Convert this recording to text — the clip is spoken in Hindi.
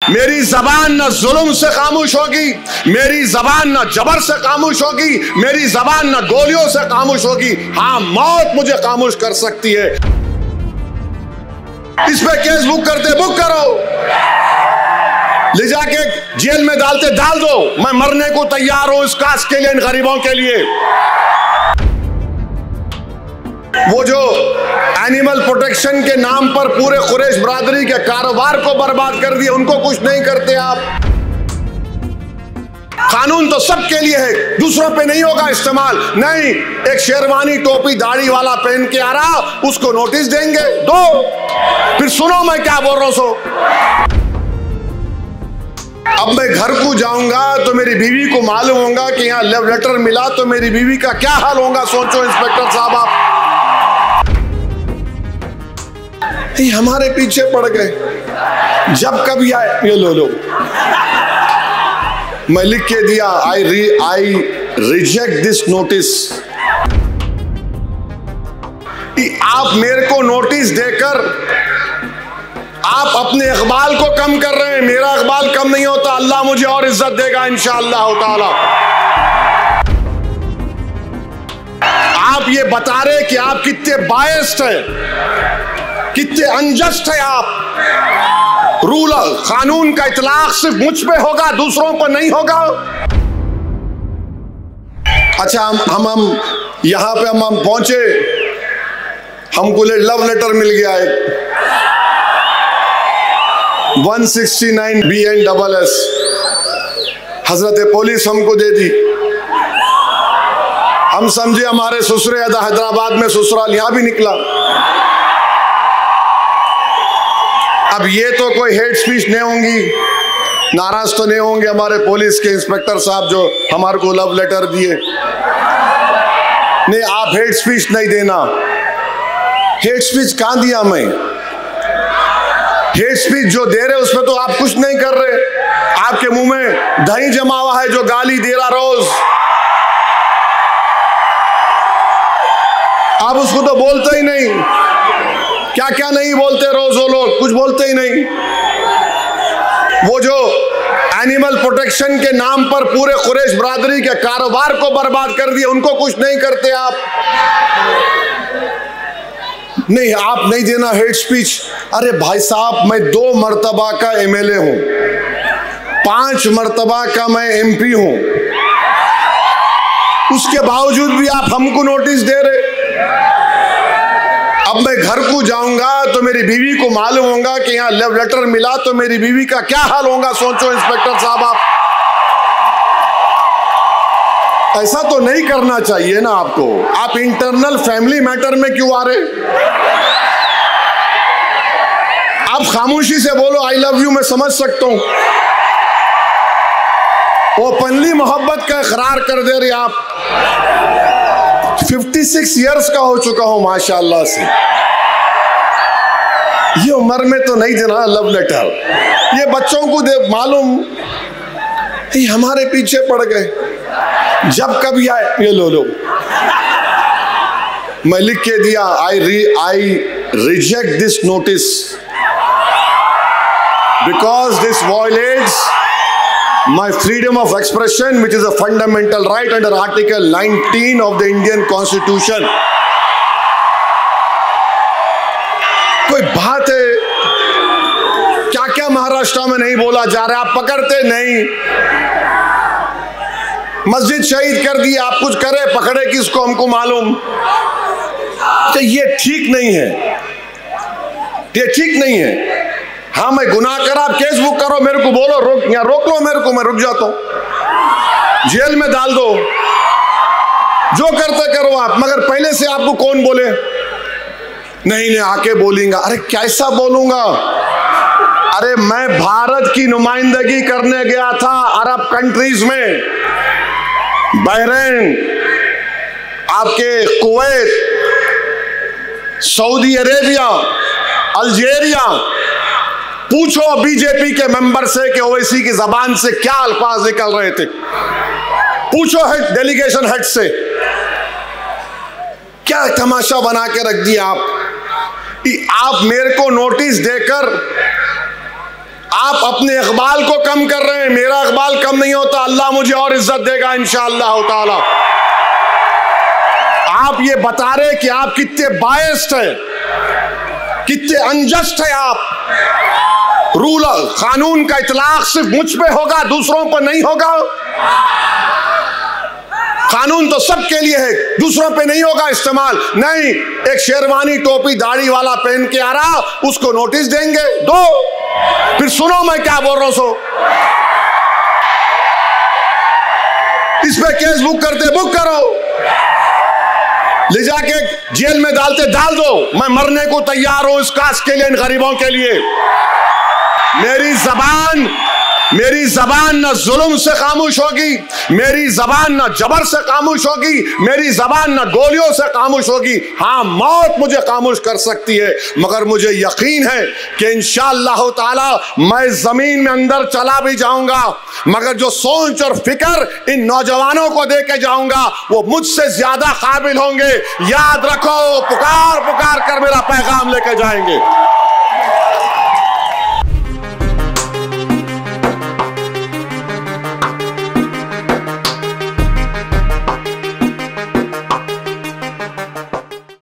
मेरी जबान न जुल्म से खामोश होगी, मेरी जबान न जबर से खामोश होगी, मेरी जबान न गोलियों से खामोश होगी। हाँ, मौत मुझे खामोश कर सकती है। इस पे केस बुक करते बुक करो, ले जाके जेल में डालते डाल दो। मैं मरने को तैयार हूं इस कास्ट के लिए, इन गरीबों के लिए। वो जो एनिमल प्रोटेक्शन के नाम पर पूरे कुरैश बरादरी के कारोबार को बर्बाद कर दिया, उनको कुछ नहीं करते आप। कानून तो सबके लिए है, दूसरों पे नहीं होगा इस्तेमाल। नहीं, एक शेरवानी टोपी दाढ़ी वाला पहन के आ रहा, उसको नोटिस देंगे, दो। फिर सुनो मैं क्या बोल रहा हूं। सो अब मैं घर को जाऊंगा तो मेरी बीवी को मालूम होगा कि यहाँ लव लेटर मिला, तो मेरी बीवी का क्या हाल होगा। सोचो इंस्पेक्टर साहब आप। हमारे पीछे पड़ गए। जब कभी आए ये लो मैं लिख के दिया, आई रिजेक्ट दिस नोटिस। आप मेरे को नोटिस देकर आप अपने इकबाल को कम कर रहे हैं। मेरा इकबाल कम नहीं होता, अल्लाह मुझे और इज्जत देगा इंशाअल्लाह ताला। आप ये बता रहे कि आप कितने बायस्ड हैं, कितने अनजस्ट है आप। रूल कानून का इतलाक सिर्फ मुझ पे होगा, दूसरों पर नहीं होगा। अच्छा, हम यहां पे हम पहुंचे, हमको लव लेटर मिल गया है 169 BNSS। हजरत पुलिस हमको दे दी। हम समझे हमारे ससुरे हैदराबाद में ससुराल, यहां भी निकला। अब ये तो कोई हेट स्पीच नहीं होंगी, नाराज तो नहीं होंगे हमारे पुलिस के इंस्पेक्टर साहब जो हमारे को लव लेटर दिए। नहीं, आप हेट स्पीच नहीं देना। हेट स्पीच कहां दिया मैं? हेट स्पीच जो दे रहे उसमें तो आप कुछ नहीं कर रहे। आपके मुंह में दही जमा हुआ है जो गाली दे रहा रोज। आप उसको तो बोलते ही नहीं। क्या क्या नहीं बोलते रोज वो लोग, कुछ बोलते ही नहीं। वो जो एनिमल प्रोटेक्शन के नाम पर पूरे कुरैश बरादरी के कारोबार को बर्बाद कर दिया, उनको कुछ नहीं करते आप। नहीं, आप नहीं देना हेट स्पीच। अरे भाई साहब, मैं 2 मर्तबा का MLA हूं, 5 मर्तबा का मैं MP हूं, उसके बावजूद भी आप हमको नोटिस दे रहे। अब मैं घर को जाऊंगा तो मेरी बीवी को मालूम होगा कि यहाँ लव लेटर मिला, तो मेरी बीवी का क्या हाल होगा। सोचो इंस्पेक्टर साहब आप। ऐसा तो नहीं करना चाहिए ना आपको। आप इंटरनल फैमिली मैटर में क्यों आ रहे? आप खामोशी से बोलो आई लव यू, मैं समझ सकता हूं। ओपनली मोहब्बत का इकरार कर दे रहे आप। 56 इयर्स का हो चुका हूं माशाल्लाह से। ये उम्र में तो नहीं देना लव लेटर। ये बच्चों को दे मालूम, हमारे पीछे पड़ गए। जब कभी आए ये लो मैं लिख के दिया, I reject this notice because this violets my freedom of expression, which is a fundamental right under Article 19 of the Indian Constitution. कोई बात है? क्या क्या महाराष्ट्र में नहीं बोला जा रहा? आप पकड़ते नहीं। मस्जिद शहीद कर दी, आप कुछ करे, पकड़े किसको हमको मालूम। तो ये ठीक नहीं है, ये ठीक नहीं है। हाँ, मैं गुनाह करा, आप केस बुक करो, मेरे को बोलो, रोक यहाँ रोक लो मेरे को, मैं रुक जाता हूं। जेल में डाल दो, जो करते करो आप। मगर पहले से आपको कौन बोले? नहीं आके बोलेंगा। अरे कैसा बोलूंगा? अरे मैं भारत की नुमाइंदगी करने गया था अरब कंट्रीज में, बहरीन, आपके कुवैत, सऊदी अरेबिया, अल्जीरिया। पूछो बीजेपी के मेंबर से कि ओवैसी की जबान से क्या अल्फाज निकल रहे थे। पूछो हेड डेलीगेशन हेड से, क्या तमाशा बना के रख दिया आप। आप मेरे को नोटिस देकर आप अपने इकबाल को कम कर रहे हैं, मेरा इकबाल कम नहीं होता, अल्लाह मुझे और इज्जत देगा इंशाअल्लाह ताला। आप ये बता रहे कि आप कितने बायस्ड हैं, कितने अनजस्ट है आप। रूल कानून का इतलाक सिर्फ मुझ पे होगा, दूसरों पर नहीं होगा। कानून तो सबके लिए है, दूसरों पे नहीं होगा इस्तेमाल। नहीं, एक शेरवानी टोपी दाढ़ी वाला पहन के आ रहा, उसको नोटिस देंगे, दो, फिर सुनो मैं क्या बोल रहा हूं। सो इस पे केस बुक करते बुक करो, ले जाके जेल में डालते डाल दो। मैं मरने को तैयार हूं इस कास्ट के लिए, इन गरीबों के लिए। मेरी जबान न जुल्म से खामोश होगी, मेरी जबान न जबर से खामोश होगी, मेरी जबान न गोलियों से खामोश होगी। हाँ, मौत मुझे खामोश कर सकती है, मगर मुझे यकीन है कि इंशाअल्लाह ताला मैं जमीन में अंदर चला भी जाऊंगा, मगर जो सोच और फिक्र इन नौजवानों को दे के जाऊंगा वो मुझसे ज्यादा काबिल होंगे। याद रखो, पुकार पुकार कर मेरा पैगाम लेके जाएंगे।